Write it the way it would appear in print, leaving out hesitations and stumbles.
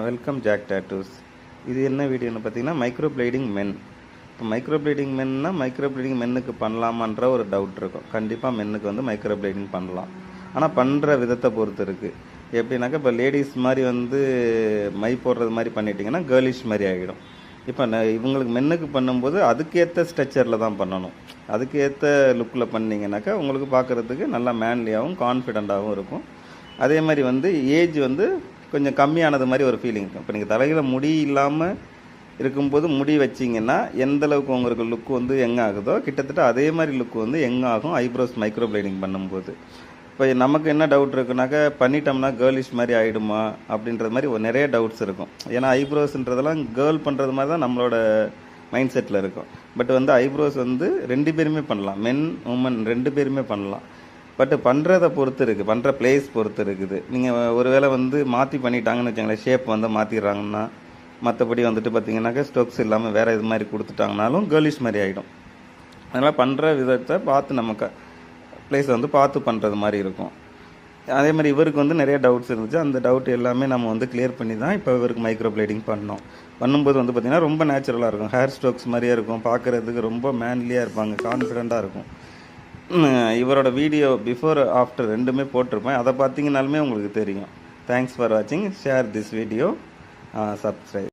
Welcome jack tattoos. இது என்ன வீடியோன்னு பார்த்தீங்கன்னா மைக்ரோ பிளேடிங் மென். இப்போ மைக்ரோ பிளேடிங் மென்னா மைக்ரோ பிளேடிங் மென்னுக்கு பண்ணலாமான்ற ஒரு டவுட் இருக்கும். கண்டிப்பாக மென்னுக்கு வந்து மைக்ரோ பிளேடிங் பண்ணலாம், ஆனால் பண்ணுற விதத்தை பொறுத்து இருக்குது. எப்படின்னாக்கா இப்போ லேடிஸ் மாதிரி வந்து மை போடுறது மாதிரி பண்ணிட்டீங்கன்னா கேர்லிஷ் மாதிரி ஆகிடும். இப்போ இவங்களுக்கு மென்னுக்கு பண்ணும்போது அதுக்கேற்ற ஸ்ட்ரக்சரில் தான் பண்ணணும். அதுக்கேற்ற லுக்கில் பண்ணிங்கனாக்கா உங்களுக்கு பார்க்குறதுக்கு நல்லா மேன்லியாகவும் கான்ஃபிடெண்ட்டாகவும் இருக்கும். அதே மாதிரி வந்து ஏஜ் வந்து கொஞ்சம் கம்மியானது மாதிரி ஒரு ஃபீலிங் இருக்கும். இப்போ நீங்கள் தலையில் முடி இல்லாமல் இருக்கும்போது முடி வச்சிங்கன்னா எந்த அளவுக்கு உங்களுக்கு லுக் வந்து எங்க ஆகுதோ கிட்டத்தட்ட அதே மாதிரி லுக் வந்து எங்க ஆகும் ஐப்ரோஸ் மைக்ரோ பிளேடிங் பண்ணும்போது. இப்போ நமக்கு என்ன டவுட் இருக்குனாக்கா பண்ணிட்டோம்னா கேர்லிஷ் மாதிரி ஆகிடுமா அப்படின்றது மாதிரி ஒரு நிறைய டவுட்ஸ் இருக்கும். ஏன்னா ஐப்ரோஸ்ன்றதெல்லாம் கேர்ள் பண்ணுறது மாதிரி தான் நம்மளோட மைண்ட் செட்டில் இருக்கும். பட் வந்து ஐப்ரோஸ் வந்து 2 பேருமே பண்ணலாம், மென் உமன் 2 பேருமே பண்ணலாம். பட் பண்ணுறதை பொறுத்து இருக்குது, பண்ணுற பிளேஸ் பொறுத்து இருக்குது. நீங்கள் ஒருவேளை வந்து மாற்றி பண்ணிட்டாங்கன்னு வச்சுங்களேன், ஷேப் வந்து மாற்றிடுறாங்கன்னா, மற்றபடி வந்துட்டு பார்த்தீங்கன்னாக்கா ஸ்டோக்ஸ் இல்லாமல் வேறு இது மாதிரி கொடுத்துட்டாங்கனாலும் கேர்லிஷ் மாதிரி ஆகிடும். அதனால் பண்ணுற விதத்தை பார்த்து நமக்கு பிளேஸ் வந்து பார்த்து பண்ணுறது மாதிரி இருக்கும். அதே மாதிரி இவருக்கு வந்து நிறைய டவுட்ஸ் இருந்துச்சு. அந்த டவுட் எல்லாமே நம்ம வந்து கிளியர் பண்ணி தான் இப்போ இவருக்கு மைக்ரோ பிளேடிங் பண்ணோம். பண்ணும்போது வந்து பார்த்திங்கன்னா ரொம்ப நேச்சுரலாக இருக்கும், ஹேர் ஸ்டோக்ஸ் மாதிரியே இருக்கும், பார்க்குறதுக்கு ரொம்ப மேன்லியாக இருப்பாங்க, கான்ஃபிடெண்ட்டாக இருக்கும். இவரோட வீடியோ பிஃபோர் ஆஃப்டர் 2மே போட்டிருப்பேன், அதை பார்த்தீங்கனாலுமே உங்களுக்கு தெரியும். தேங்க்ஸ் ஃபார் வாட்சிங். Share this video, subscribe.